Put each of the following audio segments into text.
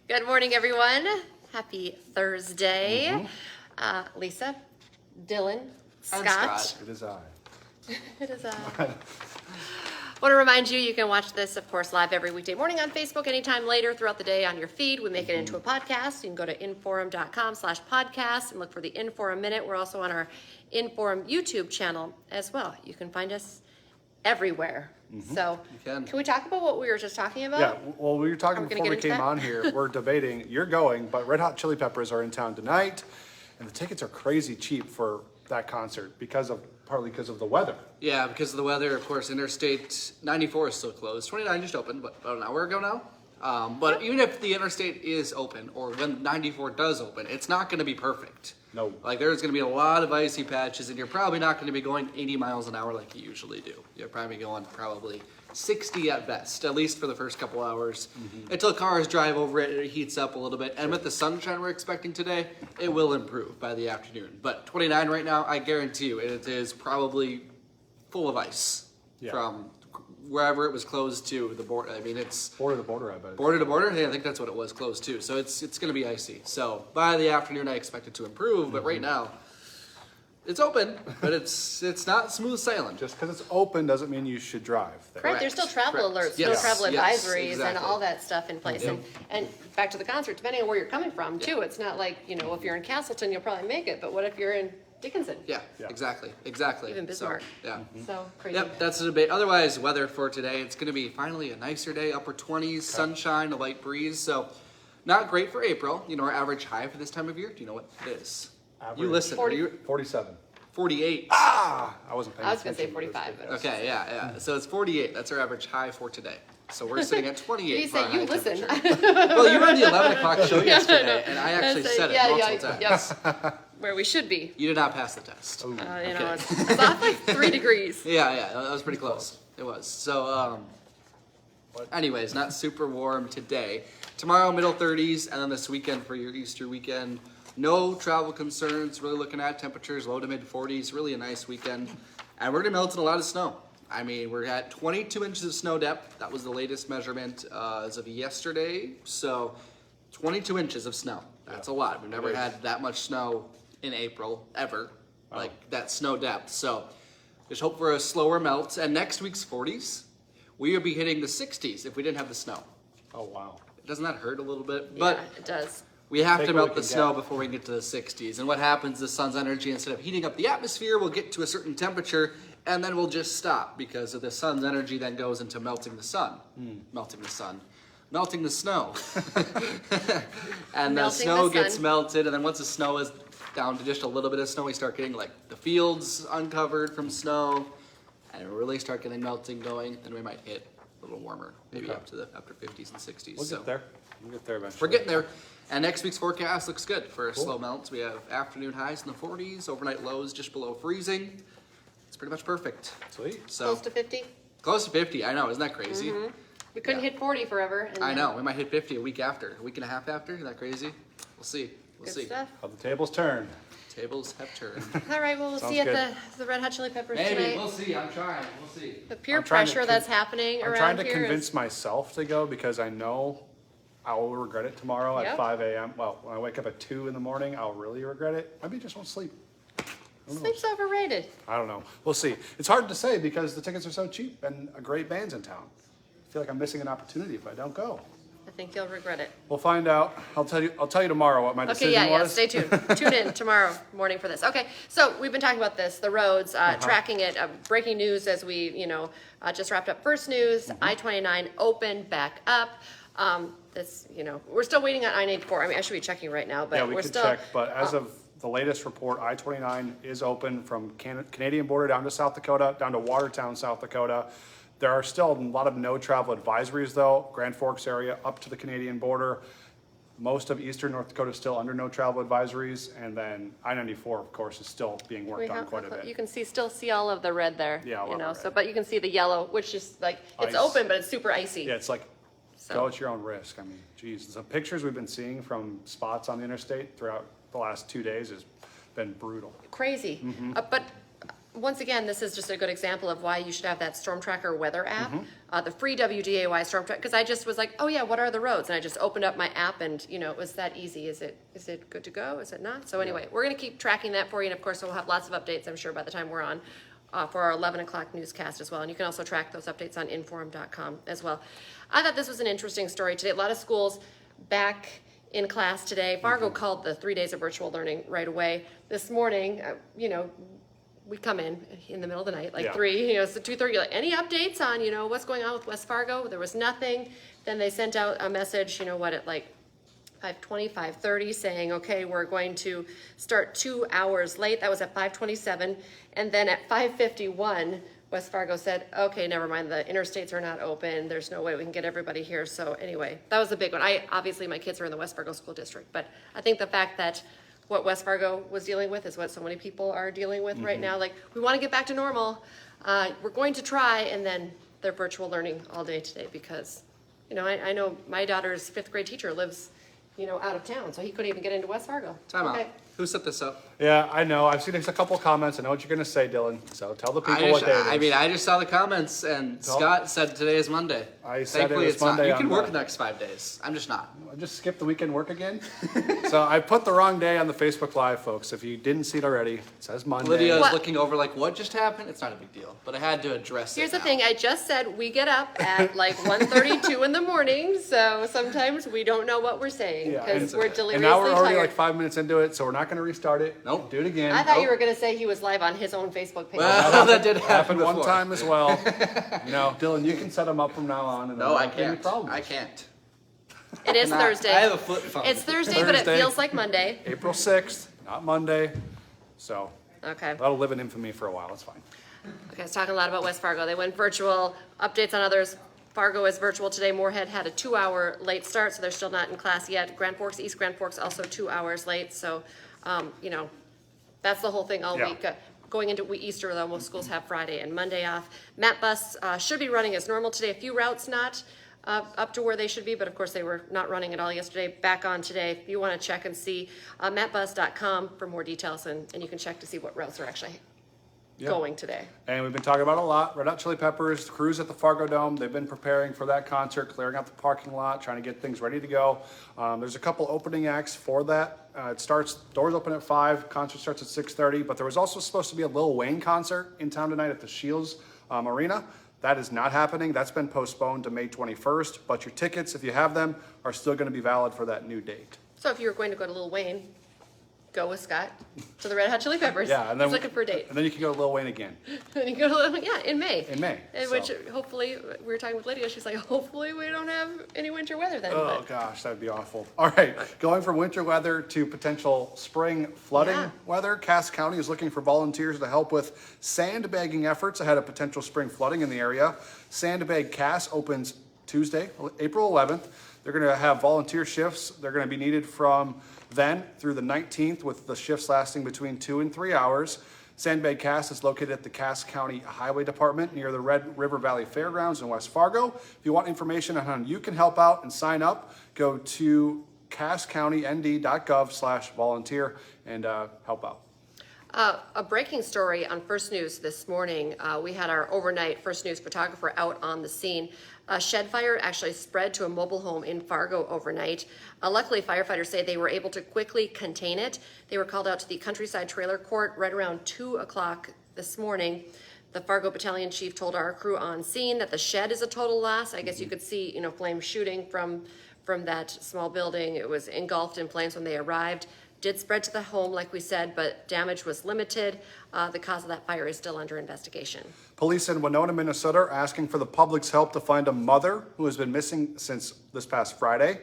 Good morning, everyone. Happy Thursday. Lisa, Dillon, Scott. It is I. It is I. Want to remind you, you can watch this, of course, live every weekday morning on Facebook, anytime later throughout the day on your feed. We make it into a podcast. You can go to InForum.com/podcast and look for the InForum Minute. We're also on our InForum YouTube channel as well. You can find us everywhere. So, can we talk about what we were just talking about? Yeah, well, we were talking before we came on here. We're debating. You're going, but Red Hot Chili Peppers are in town tonight, and the tickets are crazy cheap for that concert partly because of the weather. Yeah, because of the weather. Of course, Interstate 94 is still closed. 29 just opened, but about an hour ago now. But even if the Interstate is open, or when 94 does open, it's not going to be perfect. No. Like, there's going to be a lot of icy patches, and you're probably not going to be going 80 miles an hour like you usually do. You're probably going 60 at best, at least for the first couple hours. Until cars drive over it, it heats up a little bit. And with the sunshine we're expecting today, it will improve by the afternoon. But 29 right now, I guarantee you, it is probably full of ice from wherever it was closed to the border. I mean, it's Border to border, I bet. border to border. Yeah, I think that's what it was closed to. So it's going to be icy. So by the afternoon, I expect it to improve. But right now, it's open, but it's not smooth sailing. Just because it's open doesn't mean you should drive there. Correct. There's still travel Correct. alerts, Yes. still travel Yes, advisories, and exactly. all that stuff in place. Yep. And back to the concert, depending on where you're coming from, too. It's not like, if you're in Castleton, you'll probably make it. But what if you're in Dickinson? Yeah, Yeah. exactly. Even Bismarck. So, yeah. So crazy. Yep, that's the debate. Otherwise, weather for today, it's going to be finally a nicer day, upper 20s, sunshine, a light breeze. So not great for April. Our average high for this time of year. Do you know what it is? Average. You listen. 47. 48. I wasn't paying I was going to say attention, but 45. it's- But Okay, yeah. So it's 48. That's our average high for today. So we're sitting at 28. you for our say you high listen. temperature. Well, you were on the 11 o'clock show yesterday, and I actually said it multiple times. Yes, where we should be. You did not pass the test. It's off like 3 degrees. Yeah, that was pretty close. It was. So, anyways, not super warm today. Tomorrow, middle 30s, and then this weekend for your Easter weekend. No travel concerns, really looking at temperatures, low to mid 40s, really a nice weekend. And we're going to melt in a lot of snow. I mean, we're at 22 inches of snow depth. That was the latest measurement as of yesterday. So 22 inches of snow. That's a lot. We've never had that much snow in April, ever, like that snow depth. So just hope for a slower melt. And next week's 40s, we will be hitting the 60s if we didn't have the snow. Oh, wow. Doesn't that hurt a little bit? Yeah, But it does. we have Take to what melt we the can snow get. before we can get to the 60s. And what happens, the sun's energy, instead of heating up the atmosphere, will get to a certain temperature, and then we'll just stop because of the sun's energy then goes into melting the sun. Melting the sun. Melting the snow. And the Melting snow the gets sun. melted, and then once the snow is down to just a little bit of snow, we start getting like the fields uncovered from snow, and it really start getting melting going, then we might hit a little warmer, maybe Okay. up to the upper 50s and 60s. We'll So get there. We'll get there eventually. we're getting there. And next week's forecast looks good for a slow melt. We have afternoon highs in the 40s, overnight lows just below freezing. It's pretty much perfect. Sweet. So Close to 50. close to 50. I know, isn't that crazy? We couldn't hit 40 forever. And I then- know. We might hit 50 a week after, a week and a half after. Isn't that crazy? We'll see. We'll Good see. stuff. How the tables turn. Tables have turned. All right, well, we'll Sounds see you good. at the Red Hot Chili Peppers Maybe tonight. we'll see. I'm trying. We'll see. The peer I'm trying to pressure that's happening I'm around trying to here convince is myself to go because I know I will regret it tomorrow Yep. at 5 a.m. Well, when I wake up at 2 in the morning, I'll really regret it. Maybe I just won't sleep. Who knows? sleep's overrated. I don't know. We'll see. It's hard to say because the tickets are so cheap and a great band's in town. I feel like I'm missing an opportunity if I don't go. I think you'll regret it. We'll find out. I'll tell you tomorrow what my Okay, decision yeah. was. Stay tuned. Tune in tomorrow morning for this. Okay, so we've been talking about this, the roads, tracking it. Breaking news as we, just wrapped up first news. I-29 open back up. We're still waiting on I-94. I mean, I should be checking right now, but Yeah, we we're could still. check, but as of the latest report, I-29 is open from Canadian border down to South Dakota, down to Watertown, South Dakota. There are still a lot of no travel advisories though, Grand Forks area up to the Canadian border. Most of eastern North Dakota is still under no travel advisories, and then I-94, of course, is still being worked on quite a bit. You can still see all of the red there. Yeah, all of the red. So, but you can see the yellow, which is like, it's Ice. open, but it's super icy. Yeah, it's like, So- go at your own risk. I mean, geez, the pictures we've been seeing from spots on the interstate throughout the last 2 days has been brutal. Crazy. Mm-hmm. But once again, this is just a good example of why you should have that Storm Tracker weather app, the free WDAY Storm Tracker, because I just was like, oh yeah, what are the roads? And I just opened up my app and, it was that easy. Is it good to go? Is it not? So anyway, we're going to keep tracking that for you. And of course, we'll have lots of updates, I'm sure, by the time we're on for our 11 o'clock newscast as well. And you can also track those updates on InForum.com as well. I thought this was an interesting story today. A lot of schools back in class today. Fargo called the 3 days of virtual learning right away. This morning, we come in the middle of the night, like 3, it's 2:30. Like, any updates on, what's going on with West Fargo? There was nothing. Then they sent out a message, at like 5:20, 5:30, saying, okay, we're going to start 2 hours late. That was at 5:27. And then at 5:51, West Fargo said, okay, never mind. The interstates are not open. There's no way we can get everybody here. So anyway, that was a big one. Obviously my kids are in the West Fargo school district, but I think the fact that what West Fargo was dealing with is what so many people are dealing with right now. Like, we want to get back to normal. We're going to try, and then they're virtual learning all day today because, I know my daughter's 5th grade teacher lives, out of town, so he couldn't even get into West Fargo. Time out. Who set this up? Yeah, I know. I've seen a couple of comments. I know what you're going to say, Dillon. So tell the people what day it is. I just saw the comments, and Scott said today is Monday. I said Thankfully, it was it's Monday. not. You can work the next 5 days. I'm just not. I just skipped the weekend work again. So I put the wrong day on the Facebook Live, folks. If you didn't see it already, it says Monday. Lydia is What? looking over like, what just happened? It's not a big deal, but I had to address it. Here's the now. thing, I just said we get up at like 1:32 in the morning, so sometimes we don't know what we're saying Yeah, because and- we're And deliriously now we're already tired. like 5 minutes into it, so we're not going to restart it. Nope. Do it again. I thought you were going to say he was live on his own Facebook page. Well, that did happen Happened before. one time as well. No, Dillon, you can set them up from now on. And No, I there won't be any can't. problems. I can't. It is Not- Thursday. I have a flip phone. It's Thursday, but it Thursday. feels like Monday. April 6th, not Monday. So Okay. that'll live in infamy for a while. It's fine. Okay, I was talking a lot about West Fargo. They went virtual. Updates on others. Fargo is virtual today. Moorhead had a 2-hour late start, so they're still not in class yet. Grand Forks, East Grand Forks, also 2 hours late. So, that's the whole thing all Yeah. week. Going into Easter, though, most schools have Friday and Monday off. Map bus should be running as normal today. A few routes not up to where they should be, but of course they were not running at all yesterday. Back on today. If you want to check and see, mapbus.com for more details, and you can check to see what routes are actually going today. And we've been talking about it a lot. Red Hot Chili Peppers, the crews at the Fargodome, they've been preparing for that concert, clearing out the parking lot, trying to get things ready to go. There's a couple opening acts for that. Doors open at 5, concert starts at 6:30, but there was also supposed to be a Lil Wayne concert in town tonight at the Shields Arena. That is not happening. That's been postponed to May 21st, but your tickets, if you have them, are still going to be valid for that new date. So if you were going to go to Lil Wayne, go with Scott to the Red Hot Chili Peppers. Yeah, and then He's looking for a date. And then you can go to Lil Wayne again. And you go to Lil Wayne, in May. In May, Which so. hopefully, we were talking with Lydia, she's like, hopefully we don't have any winter weather then. Oh but- gosh, that'd be awful. All right, going from winter weather to potential spring flooding Yeah. weather. Cass County is looking for volunteers to help with sandbagging efforts ahead of potential spring flooding in the area. Sandbag Cass opens Tuesday, April 11th. They're going to have volunteer shifts. They're going to be needed from then through the 19th, with the shifts lasting between 2 and 3 hours. Sandbag Cass is located at the Cass County Highway Department near the Red River Valley Fairgrounds in West Fargo. If you want information on how you can help out and sign up, go to casscountynd.gov/volunteer and help out. A breaking story on First News this morning. We had our overnight First News photographer out on the scene. A shed fire actually spread to a mobile home in Fargo overnight. Luckily, firefighters say they were able to quickly contain it. They were called out to the Countryside Trailer Court right around 2 o'clock this morning. The Fargo Battalion Chief told our crew on scene that the shed is a total loss. I guess you could see, flames shooting from that small building. It was engulfed in flames when they arrived. Did spread to the home, like we said, but damage was limited. The cause of that fire is still under investigation. Police in Winona, Minnesota are asking for the public's help to find a mother who has been missing since this past Friday.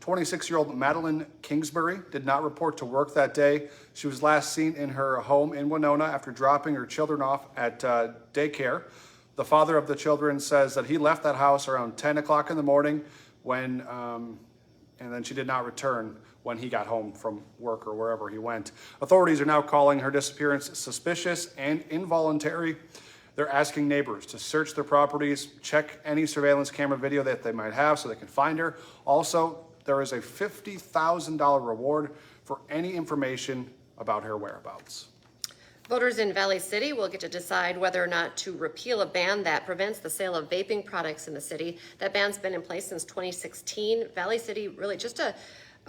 26-year-old Madeline Kingsbury did not report to work that day. She was last seen in her home in Winona after dropping her children off at daycare. The father of the children says that he left that house around 10 o'clock in the morning and then she did not return when he got home from work or wherever he went. Authorities are now calling her disappearance suspicious and involuntary. They're asking neighbors to search their properties, check any surveillance camera video that they might have so they can find her. Also, there is a $50,000 reward for any information about her whereabouts. Voters in Valley City will get to decide whether or not to repeal a ban that prevents the sale of vaping products in the city. That ban's been in place since 2016. Valley City really just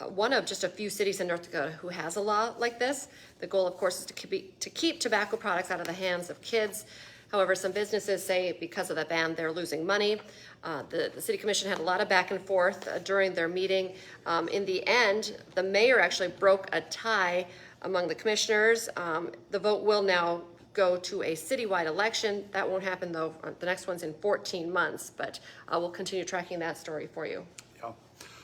one of just a few cities in North Dakota who has a law like this. The goal, of course, is to keep tobacco products out of the hands of kids. However, some businesses say because of the ban, they're losing money. The city commission had a lot of back and forth during their meeting. In the end, the mayor actually broke a tie among the commissioners. The vote will now go to a citywide election. That won't happen though. The next one's in 14 months, but we'll continue tracking that story for you. Yeah.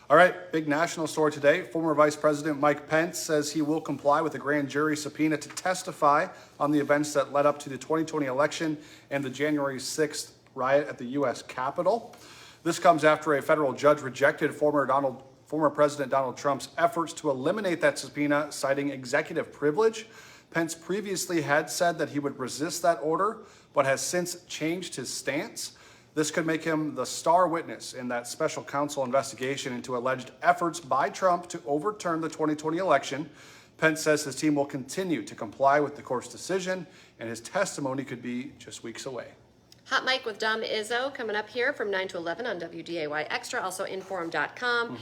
All right, big national story today. Former Vice President Mike Pence says he will comply with a grand jury subpoena to testify on the events that led up to the 2020 election and the January 6th riot at the U.S. Capitol. This comes after a federal judge rejected former President Donald Trump's efforts to eliminate that subpoena, citing executive privilege. Pence previously had said that he would resist that order, but has since changed his stance. This could make him the star witness in that special counsel investigation into alleged efforts by Trump to overturn the 2020 election. Pence says his team will continue to comply with the court's decision, and his testimony could be just weeks away. Hot Mic with Dom Izzo coming up here from 9 to 11 on WDAY Extra, also InForum.com.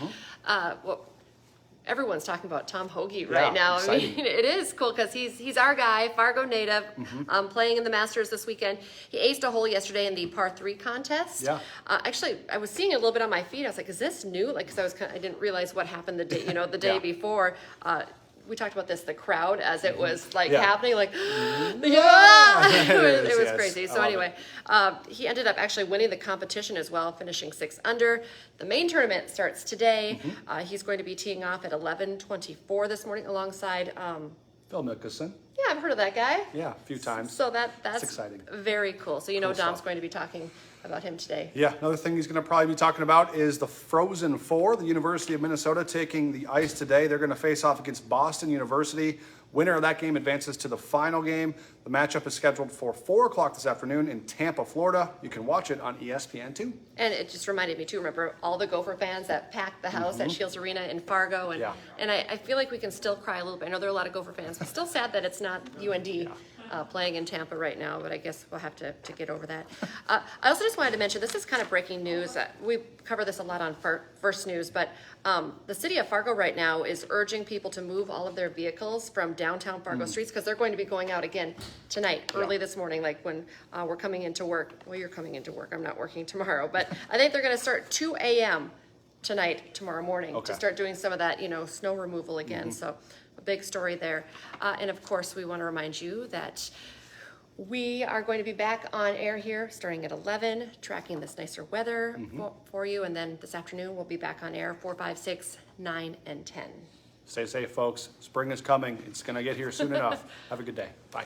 Everyone's talking about Tom Hoge right now. Exciting. I mean, it is cool because he's our guy, Fargo native, playing in the Masters this weekend. He aced a hole yesterday in the par 3 contest. Yeah. Actually, I was seeing it a little bit on my feed. I was like, is this new? Like, because I didn't realize what happened the day before. We talked about this, the crowd, as it was happening, like, yeah, it was crazy. So anyway, he ended up actually winning the competition as well, finishing 6 under. The main tournament starts today. He's going to be teeing off at 11:24 this morning alongside Phil Mickelson. Yeah, I've heard of that guy. Yeah, a few times. So that's exciting. Very cool. So Dom's stuff. going to be talking about him today. Yeah, another thing he's going to probably be talking about is the Frozen Four. The University of Minnesota taking the ice today. They're going to face off against Boston University. Winner of that game advances to the final game. The matchup is scheduled for 4 o'clock this afternoon in Tampa, Florida. You can watch it on ESPN2. And it just reminded me too, remember all the Gopher fans that packed the house at Shields Arena in Fargo. And I feel like we can still cry a little bit. I know there are a lot of Gopher fans. I'm still sad that it's not UND playing in Tampa right now, but I guess we'll have to get over that. I also just wanted to mention, this is kind of breaking news. We cover this a lot on First News, but the city of Fargo right now is urging people to move all of their vehicles from downtown Fargo streets because they're going to be going out again tonight, early this morning, like when we're coming into work. Well, you're coming into work. I'm not working tomorrow, but I think they're going to start 2 a.m. tonight, tomorrow morning, to start doing some of that, snow removal again. So a big story there. And of course, we want to remind you that we are going to be back on air here starting at 11, tracking this nicer weather for you. And then this afternoon, we'll be back on air 4, 5, 6, 9, and 10. Stay safe, folks. Spring is coming. It's going to get here soon enough. Have a good day. Bye.